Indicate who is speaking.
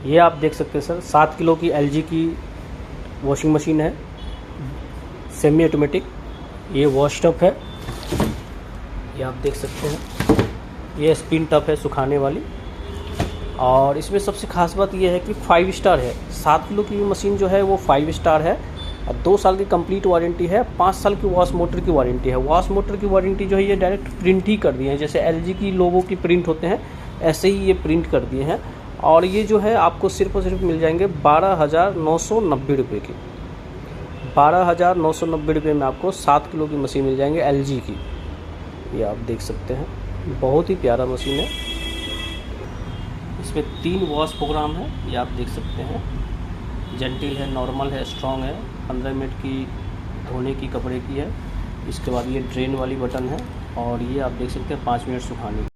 Speaker 1: ये आप देख सकते हैं सर 7 किलो की LG की वॉशिंग मशीन है, सेमी ऑटोमेटिक। ये वॉश टब है, ये आप देख सकते हैं। ये स्पिन टब है सुखाने वाली। और इसमें सबसे खास बात ये है कि 5 स्टार है। 7 किलो की मशीन जो है वो 5 स्टार है और 2 साल की कंप्लीट वारंटी है। 5 साल की वॉश मोटर की वारंटी है। वॉश मोटर की वारंटी जो है ये डायरेक्ट प्रिंट ही कर दिए हैं, जैसे LG की लोगों की प्रिंट होते हैं ऐसे ही ये प्रिंट कर दिए हैं। और ये जो है आपको सिर्फ और सिर्फ मिल जाएंगे 12,990 रुपये की। 12,990 रुपये में आपको 7 किलो की मशीन मिल जाएंगे LG की। ये आप देख सकते हैं, बहुत ही प्यारा मशीन है। इसमें 3 वॉश प्रोग्राम है, ये आप देख सकते हैं। जेंटिल है, नॉर्मल है, स्ट्रॉन्ग है। 15 मिनट की धोने की कपड़े की है। इसके बाद ये ड्रेन वाली बटन है और ये आप देख सकते हैं 5 मिनट सुखाने की।